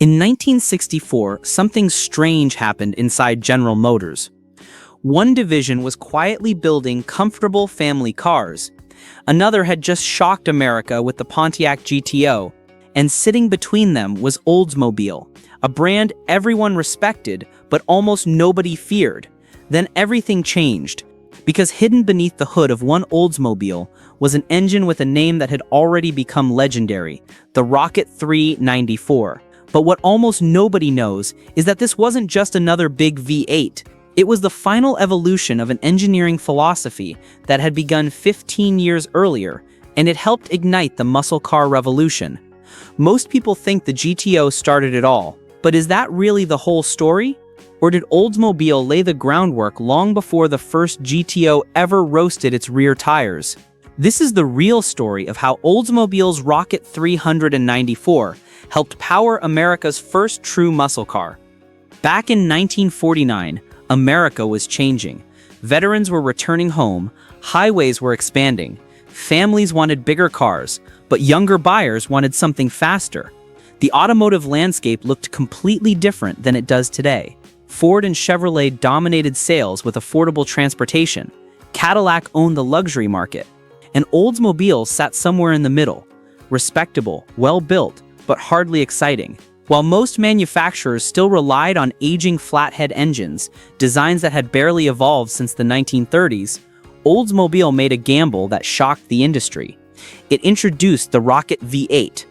In 1964, something strange happened inside General Motors. One division was quietly building comfortable family cars. Another had just shocked America with the Pontiac GTO, and sitting between them was Oldsmobile, a brand everyone respected but almost nobody feared. Then everything changed, because hidden beneath the hood of one Oldsmobile was an engine with a name that had already become legendary, the Rocket 394. But what almost nobody knows is that this wasn't just another big V8. It was the final evolution of an engineering philosophy that had begun 15 years earlier, and it helped ignite the muscle car revolution. Most people think the GTO started it all, but is that really the whole story? Or did Oldsmobile lay the groundwork long before the first GTO ever roasted its rear tires? This is the real story of how Oldsmobile's Rocket 394 helped power America's first true muscle car. Back in 1949, America was changing. Veterans were returning home, highways were expanding, families wanted bigger cars, but younger buyers wanted something faster. The automotive landscape looked completely different than it does today. Ford and Chevrolet dominated sales with affordable transportation. Cadillac owned the luxury market. And Oldsmobile sat somewhere in the middle, respectable, well-built, but hardly exciting. While most manufacturers still relied on aging flathead engines, designs that had barely evolved since the 1930s, Oldsmobile made a gamble that shocked the industry. It introduced the Rocket V8.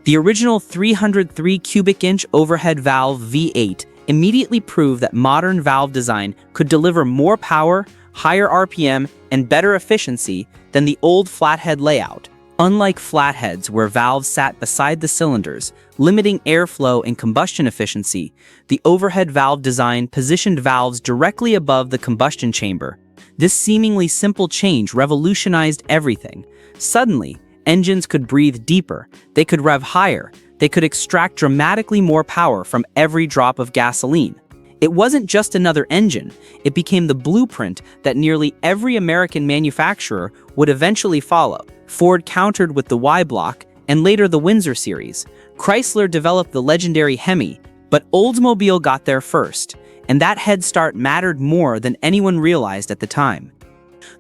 The original 303 cubic inch overhead valve V8 immediately proved that modern valve design could deliver more power, higher RPM, and better efficiency than the old flathead layout. Unlike flatheads where valves sat beside the cylinders, limiting airflow and combustion efficiency, the overhead valve design positioned valves directly above the combustion chamber. This seemingly simple change revolutionized everything. Suddenly, engines could breathe deeper, they could rev higher, they could extract dramatically more power from every drop of gasoline. It wasn't just another engine, it became the blueprint that nearly every American manufacturer would eventually follow. Ford countered with the Y-Block and later the Windsor series. Chrysler developed the legendary Hemi, but Oldsmobile got there first, and that head start mattered more than anyone realized at the time.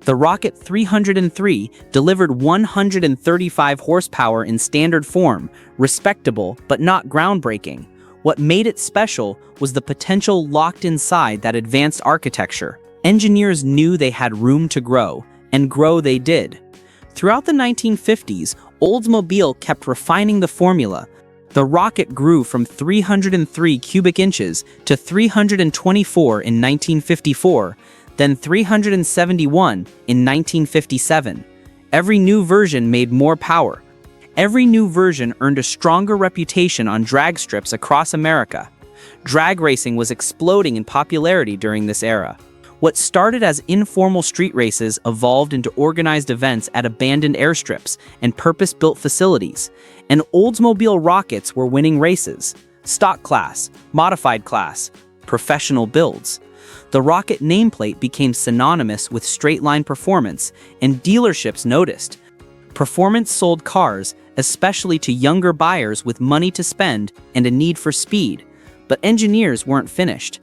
The Rocket 303 delivered 135 horsepower in standard form, respectable but not groundbreaking. What made it special was the potential locked inside that advanced architecture. Engineers knew they had room to grow, and grow they did. Throughout the 1950s, Oldsmobile kept refining the formula. The Rocket grew from 303 cubic inches to 324 in 1954, then 371 in 1957. Every new version made more power. Every new version earned a stronger reputation on drag strips across America. Drag racing was exploding in popularity during this era. What started as informal street races evolved into organized events at abandoned airstrips and purpose-built facilities, and Oldsmobile Rockets were winning races. Stock class, modified class, professional builds. The Rocket nameplate became synonymous with straight-line performance, and dealerships noticed. Performance sold cars, especially to younger buyers with money to spend and a need for speed. But engineers weren't finished.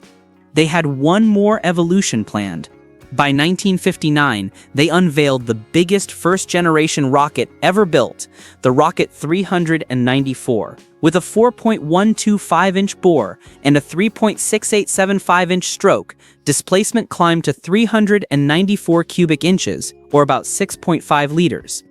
They had one more evolution planned. By 1959, they unveiled the biggest first-generation rocket ever built, the Rocket 394. With a 4.125-inch bore and a 3.6875-inch stroke, displacement climbed to 394 cubic inches, or about 6.5 liters.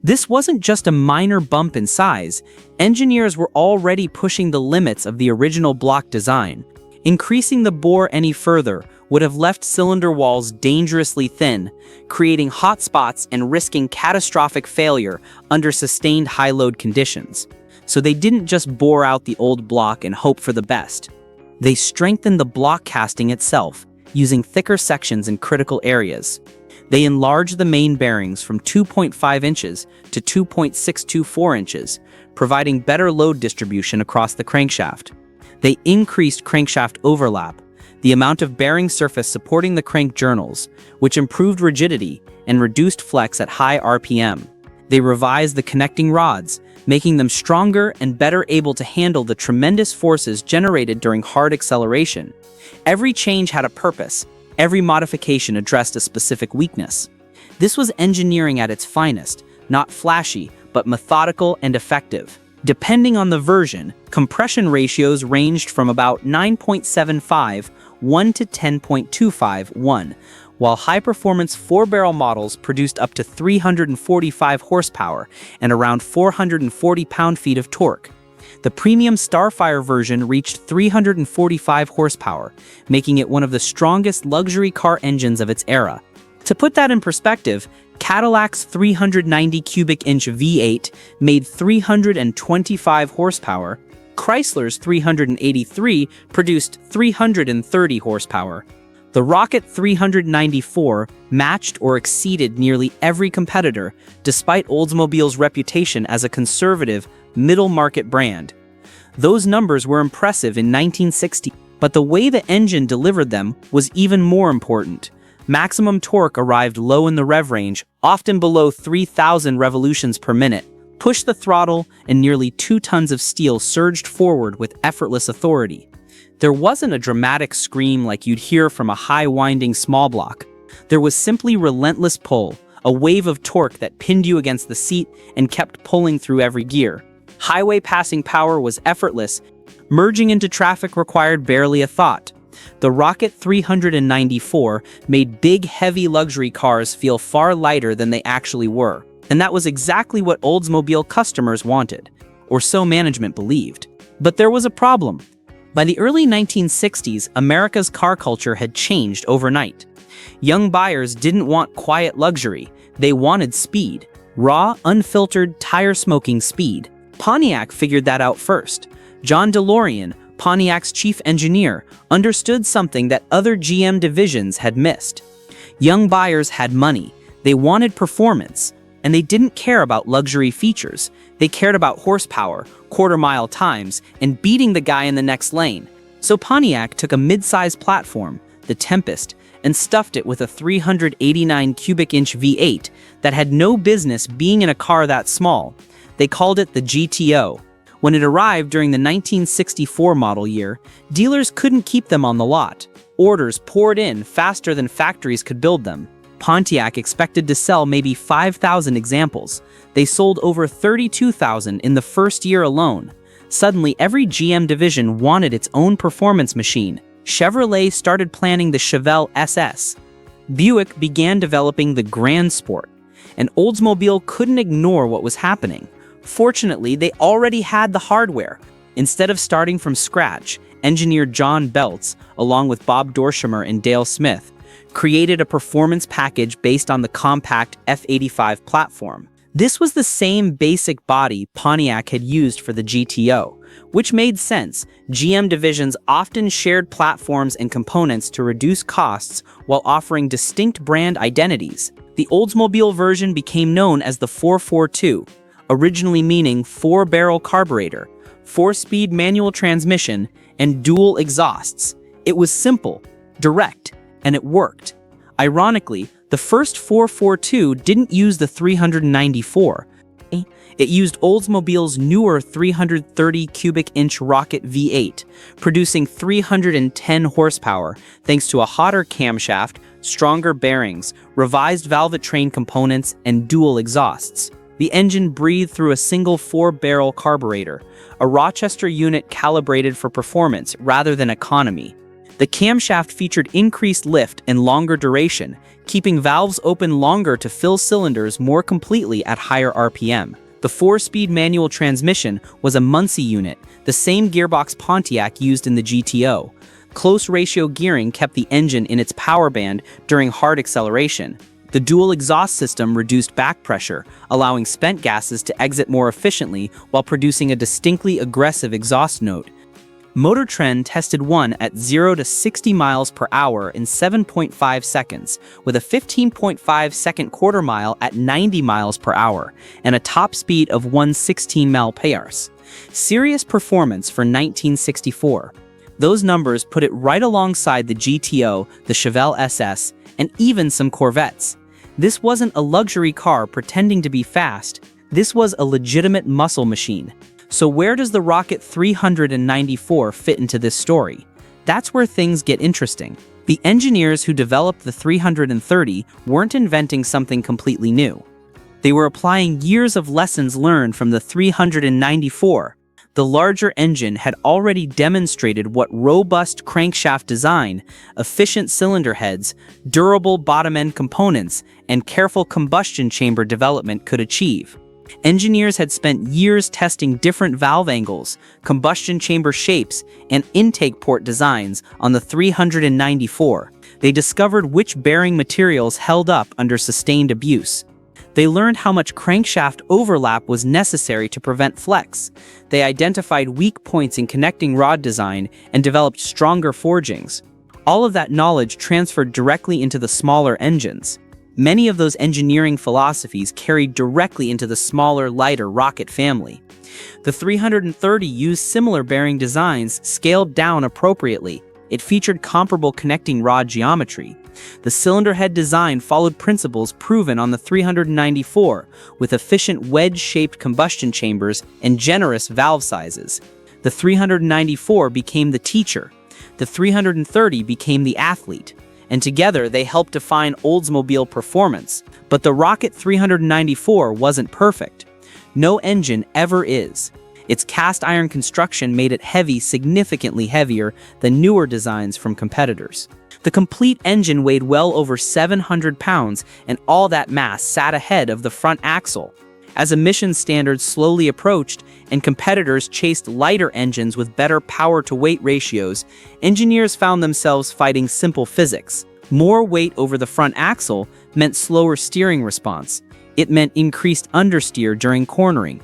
This wasn't just a minor bump in size. Engineers were already pushing the limits of the original block design. Increasing the bore any further would have left cylinder walls dangerously thin, creating hot spots and risking catastrophic failure under sustained high-load conditions. So they didn't just bore out the old block and hope for the best. They strengthened the block casting itself, using thicker sections in critical areas. They enlarged the main bearings from 2.5 inches to 2.624 inches, providing better load distribution across the crankshaft. They increased crankshaft overlap, the amount of bearing surface supporting the crank journals, which improved rigidity and reduced flex at high RPM. They revised the connecting rods, making them stronger and better able to handle the tremendous forces generated during hard acceleration. Every change had a purpose. Every modification addressed a specific weakness. This was engineering at its finest, not flashy, but methodical and effective. Depending on the version, compression ratios ranged from about 9.75:1 to 10.25:1, while high-performance 4-barrel models produced up to 345 horsepower and around 440 pound-feet of torque. The premium Starfire version reached 345 horsepower, making it one of the strongest luxury car engines of its era. To put that in perspective, Cadillac's 390 cubic inch V8 made 325 horsepower, Chrysler's 383 produced 330 horsepower. The Rocket 394 matched or exceeded nearly every competitor, despite Oldsmobile's reputation as a conservative, middle-market brand. Those numbers were impressive in 1960, but the way the engine delivered them was even more important. Maximum torque arrived low in the rev range, often below 3,000 revolutions per minute. Push the throttle, and nearly 2 tons of steel surged forward with effortless authority. There wasn't a dramatic scream like you'd hear from a high-winding small block. There was simply relentless pull, a wave of torque that pinned you against the seat and kept pulling through every gear. Highway passing power was effortless. Merging into traffic required barely a thought. The Rocket 394 made big, heavy luxury cars feel far lighter than they actually were. And that was exactly what Oldsmobile customers wanted, or so management believed. But there was a problem. By the early 1960s, America's car culture had changed overnight. Young buyers didn't want quiet luxury. They wanted speed. Raw, unfiltered, tire-smoking speed. Pontiac figured that out first. John DeLorean, Pontiac's chief engineer, understood something that other GM divisions had missed. Young buyers had money. They wanted performance. And they didn't care about luxury features. They cared about horsepower, quarter-mile times, and beating the guy in the next lane. So Pontiac took a mid-sized platform, the Tempest, and stuffed it with a 389 cubic inch V8 that had no business being in a car that small. They called it the GTO. When it arrived during the 1964 model year, dealers couldn't keep them on the lot. Orders poured in faster than factories could build them. Pontiac expected to sell maybe 5,000 examples. They sold over 32,000 in the first year alone. Suddenly, every GM division wanted its own performance machine. Chevrolet started planning the Chevelle SS. Buick began developing the Grand Sport. And Oldsmobile couldn't ignore what was happening. Fortunately, they already had the hardware. Instead of starting from scratch, engineer John Belts, along with Bob Dorshemer and Dale Smith, created a performance package based on the compact F85 platform. This was the same basic body Pontiac had used for the GTO, which made sense. GM divisions often shared platforms and components to reduce costs while offering distinct brand identities. The Oldsmobile version became known as the 442, originally meaning 4-barrel carburetor, 4-speed manual transmission, and dual exhausts. It was simple, direct, and it worked. Ironically, the first 442 didn't use the 394. It used Oldsmobile's newer 330 cubic inch Rocket V8, producing 310 horsepower thanks to a hotter camshaft, stronger bearings, revised valve train components, and dual exhausts. The engine breathed through a single 4-barrel carburetor, a Rochester unit calibrated for performance rather than economy. The camshaft featured increased lift and longer duration, keeping valves open longer to fill cylinders more completely at higher RPM. The 4-speed manual transmission was a Muncie unit, the same gearbox Pontiac used in the GTO. Close ratio gearing kept the engine in its power band during hard acceleration. The dual exhaust system reduced back pressure, allowing spent gases to exit more efficiently while producing a distinctly aggressive exhaust note. Motor Trend tested one at 0 to 60 miles per hour in 7.5 seconds, with a 15.5-second quarter mile at 90 miles per hour, and a top speed of 116 mph. Serious performance for 1964. Those numbers put it right alongside the GTO, the Chevelle SS, and even some Corvettes. This wasn't a luxury car pretending to be fast. This was a legitimate muscle machine. So where does the Rocket 394 fit into this story? That's where things get interesting. The engineers who developed the 330 weren't inventing something completely new. They were applying years of lessons learned from the 394. The larger engine had already demonstrated what robust crankshaft design, efficient cylinder heads, durable bottom-end components, and careful combustion chamber development could achieve. Engineers had spent years testing different valve angles, combustion chamber shapes, and intake port designs on the 394. They discovered which bearing materials held up under sustained abuse. They learned how much crankshaft overlap was necessary to prevent flex. They identified weak points in connecting rod design and developed stronger forgings. All of that knowledge transferred directly into the smaller engines. Many of those engineering philosophies carried directly into the smaller, lighter Rocket family. The 330 used similar bearing designs scaled down appropriately. It featured comparable connecting rod geometry. The cylinder head design followed principles proven on the 394, with efficient wedge-shaped combustion chambers and generous valve sizes. The 394 became the teacher. The 330 became the athlete. And together they helped define Oldsmobile performance. But the Rocket 394 wasn't perfect. No engine ever is. Its cast iron construction made it heavy, significantly heavier than newer designs from competitors. The complete engine weighed well over 700 pounds, and all that mass sat ahead of the front axle. As emission standards slowly approached and competitors chased lighter engines with better power-to-weight ratios, engineers found themselves fighting simple physics. More weight over the front axle meant slower steering response. It meant increased understeer during cornering.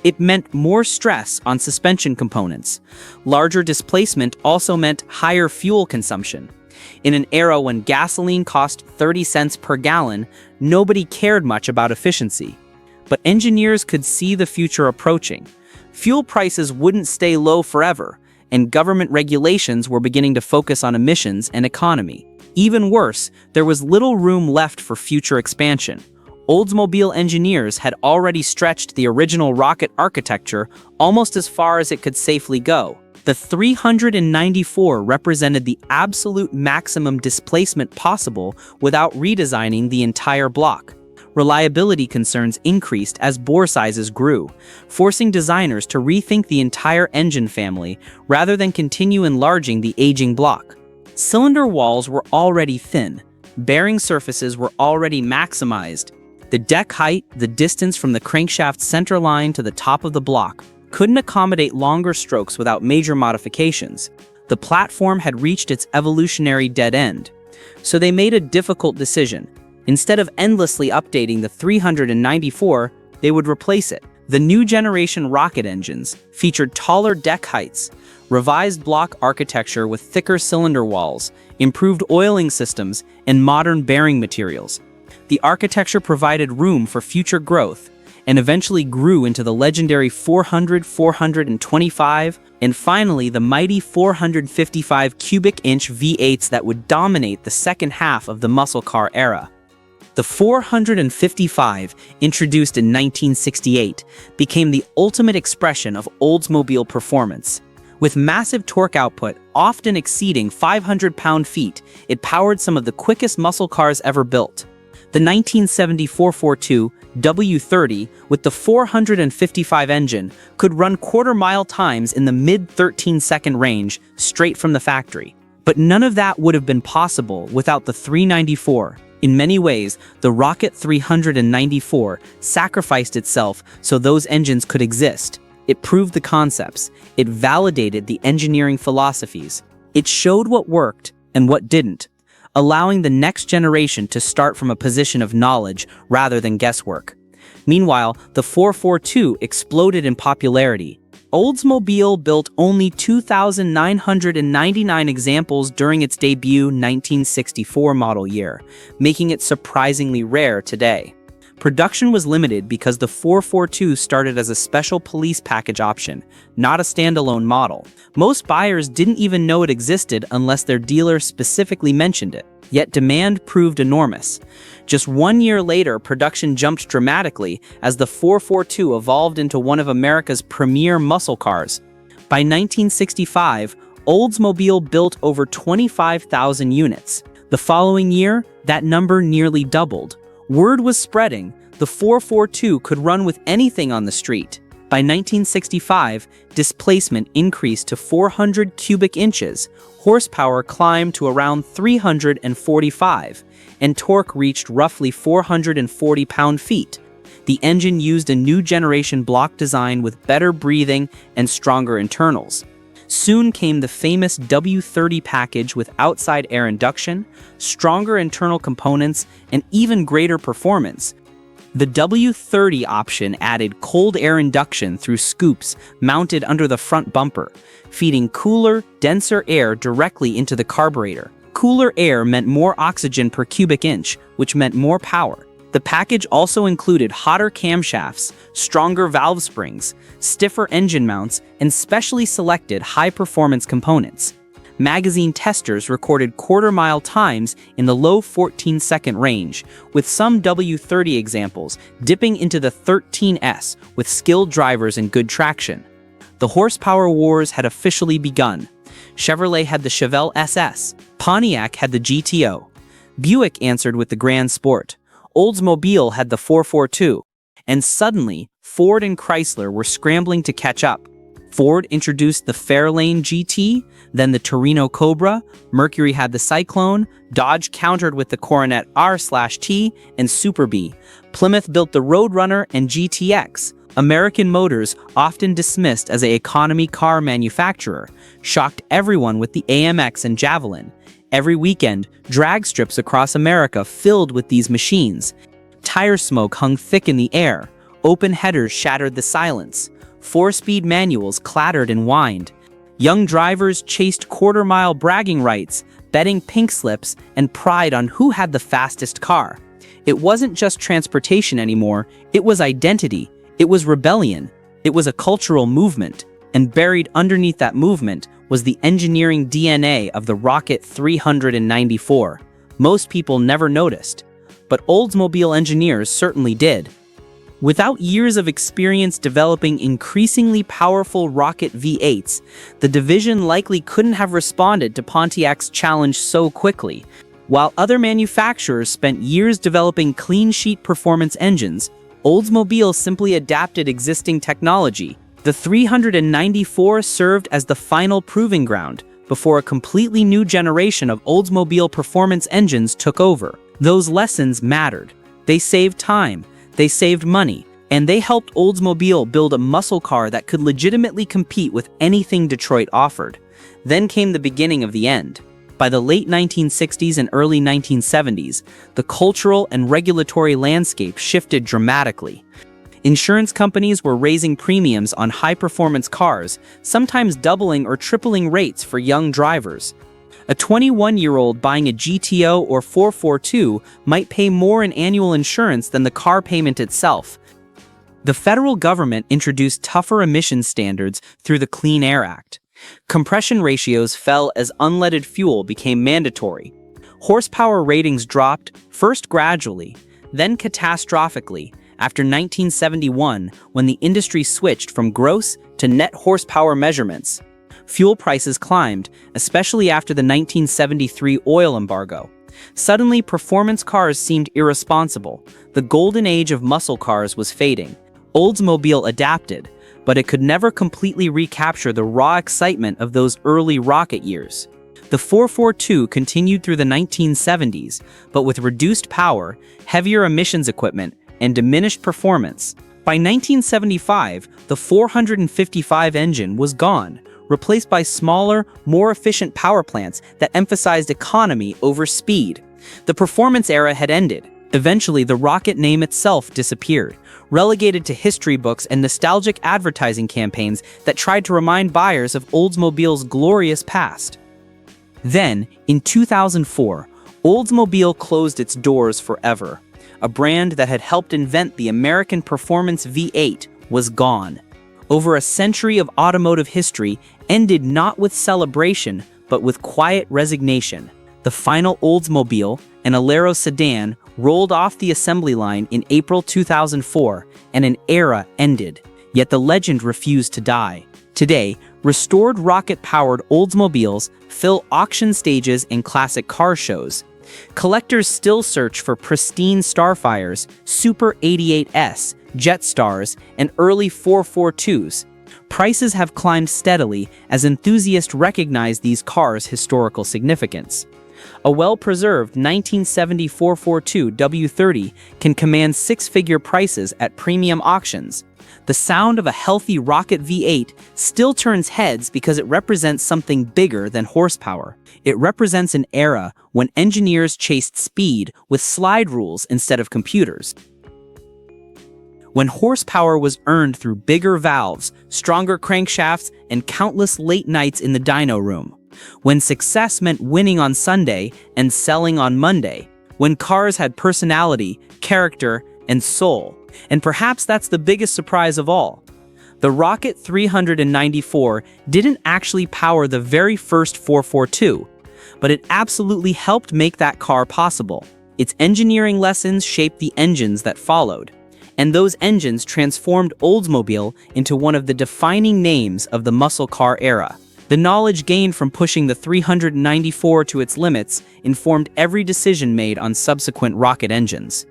It meant more stress on suspension components. Larger displacement also meant higher fuel consumption. In an era when gasoline cost 30 cents per gallon, nobody cared much about efficiency. But engineers could see the future approaching. Fuel prices wouldn't stay low forever, and government regulations were beginning to focus on emissions and economy. Even worse, there was little room left for future expansion. Oldsmobile engineers had already stretched the original Rocket architecture almost as far as it could safely go. The 394 represented the absolute maximum displacement possible without redesigning the entire block. Reliability concerns increased as bore sizes grew, forcing designers to rethink the entire engine family rather than continue enlarging the aging block. Cylinder walls were already thin. Bearing surfaces were already maximized. The deck height, the distance from the crankshaft center line to the top of the block, couldn't accommodate longer strokes without major modifications. The platform had reached its evolutionary dead end. So they made a difficult decision. Instead of endlessly updating the 394, they would replace it. The new generation Rocket engines featured taller deck heights, revised block architecture with thicker cylinder walls, improved oiling systems, and modern bearing materials. The architecture provided room for future growth and eventually grew into the legendary 400, 425, and finally the mighty 455 cubic inch V8s that would dominate the second half of the muscle car era. The 455, introduced in 1968, became the ultimate expression of Oldsmobile performance. With massive torque output, often exceeding 500 pound-feet, it powered some of the quickest muscle cars ever built. The 1970 442 W30 with the 455 engine could run quarter-mile times in the mid-13-second range straight from the factory. But none of that would have been possible without the 394. In many ways, the Rocket 394 sacrificed itself so those engines could exist. It proved the concepts. It validated the engineering philosophies. It showed what worked and what didn't, allowing the next generation to start from a position of knowledge rather than guesswork. Meanwhile, the 442 exploded in popularity. Oldsmobile built only 2,999 examples during its debut 1964 model year, making it surprisingly rare today. Production was limited because the 442 started as a special police package option, not a standalone model. Most buyers didn't even know it existed unless their dealer specifically mentioned it. Yet demand proved enormous. Just 1 year later, production jumped dramatically as the 442 evolved into one of America's premier muscle cars. By 1965, Oldsmobile built over 25,000 units. The following year, that number nearly doubled. Word was spreading, the 442 could run with anything on the street. By 1965, displacement increased to 400 cubic inches, horsepower climbed to around 345, and torque reached roughly 440 pound-feet. The engine used a new generation block design with better breathing and stronger internals. Soon came the famous W30 package with outside air induction, stronger internal components, and even greater performance. The W30 option added cold air induction through scoops mounted under the front bumper, feeding cooler, denser air directly into the carburetor. Cooler air meant more oxygen per cubic inch, which meant more power. The package also included hotter camshafts, stronger valve springs, stiffer engine mounts, and specially selected high-performance components. Magazine testers recorded quarter-mile times in the low 14-second range, with some W30 examples dipping into the 13S with skilled drivers and good traction. The horsepower wars had officially begun. Chevrolet had the Chevelle SS, Pontiac had the GTO, Buick answered with the Grand Sport, Oldsmobile had the 442, and suddenly, Ford and Chrysler were scrambling to catch up. Ford introduced the Fairlane GT, then the Torino Cobra, Mercury had the Cyclone, Dodge countered with the Coronet R/T and Super B, Plymouth built the Roadrunner and GTX. American Motors, often dismissed as an economy car manufacturer, shocked everyone with the AMX and Javelin. Every weekend, drag strips across America filled with these machines. Tire smoke hung thick in the air. Open headers shattered the silence. 4-speed manuals clattered and whined. Young drivers chased quarter-mile bragging rights, betting pink slips, and pride on who had the fastest car. It wasn't just transportation anymore, it was identity. It was rebellion. It was a cultural movement. And buried underneath that movement was the engineering DNA of the Rocket 394. Most people never noticed, but Oldsmobile engineers certainly did. Without years of experience developing increasingly powerful Rocket V8s, the division likely couldn't have responded to Pontiac's challenge so quickly. While other manufacturers spent years developing clean-sheet performance engines, Oldsmobile simply adapted existing technology. The 394 served as the final proving ground before a completely new generation of Oldsmobile performance engines took over. Those lessons mattered. They saved time, they saved money, and they helped Oldsmobile build a muscle car that could legitimately compete with anything Detroit offered. Then came the beginning of the end. By the late 1960s and early 1970s, the cultural and regulatory landscape shifted dramatically. Insurance companies were raising premiums on high-performance cars, sometimes doubling or tripling rates for young drivers. A 21-year-old buying a GTO or 442 might pay more in annual insurance than the car payment itself. The federal government introduced tougher emissions standards through the Clean Air Act. Compression ratios fell as unleaded fuel became mandatory. Horsepower ratings dropped, first gradually, then catastrophically, after 1971, when the industry switched from gross to net horsepower measurements. Fuel prices climbed, especially after the 1973 oil embargo. Suddenly, performance cars seemed irresponsible. The golden age of muscle cars was fading. Oldsmobile adapted, but it could never completely recapture the raw excitement of those early Rocket years. The 442 continued through the 1970s, but with reduced power, heavier emissions equipment, and diminished performance. By 1975, the 455 engine was gone, replaced by smaller, more efficient power plants that emphasized economy over speed. The performance era had ended. Eventually, the Rocket name itself disappeared, relegated to history books and nostalgic advertising campaigns that tried to remind buyers of Oldsmobile's glorious past. Then, in 2004, Oldsmobile closed its doors forever. a brand that had helped invent the American performance V8, was gone. Over a century of automotive history ended not with celebration, but with quiet resignation. The final Oldsmobile, an Alero sedan, rolled off the assembly line in April 2004, and an era ended. Yet the legend refused to die. Today, restored rocket-powered Oldsmobiles fill auction stages and classic car shows. Collectors still search for pristine Starfires, Super 88s, Jetstars, and early 442s. Prices have climbed steadily as enthusiasts recognize these cars' historical significance. A well-preserved 1970 442 W30 can command six-figure prices at premium auctions. The sound of a healthy Rocket V8 still turns heads because it represents something bigger than horsepower. It represents an era when engineers chased speed with slide rules instead of computers. When horsepower was earned through bigger valves, stronger crankshafts, and countless late nights in the dyno room. When success meant winning on Sunday and selling on Monday. When cars had personality, character, and soul. And perhaps that's the biggest surprise of all. The Rocket 394 didn't actually power the very first 442, but it absolutely helped make that car possible. Its engineering lessons shaped the engines that followed. And those engines transformed Oldsmobile into one of the defining names of the muscle car era. The knowledge gained from pushing the 394 to its limits informed every decision made on subsequent rocket engines.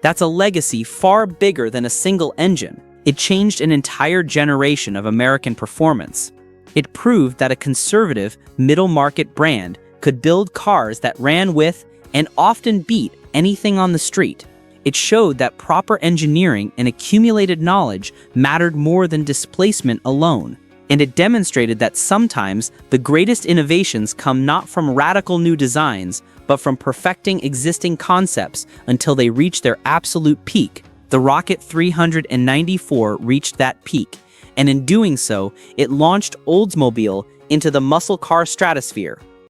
That's a legacy far bigger than a single engine. It changed an entire generation of American performance. It proved that a conservative, middle-market brand could build cars that ran with and often beat anything on the street. It showed that proper engineering and accumulated knowledge mattered more than displacement alone. And it demonstrated that sometimes the greatest innovations come not from radical new designs, but from perfecting existing concepts until they reach their absolute peak. The Rocket 394 reached that peak, and in doing so, it launched Oldsmobile into the muscle car stratosphere.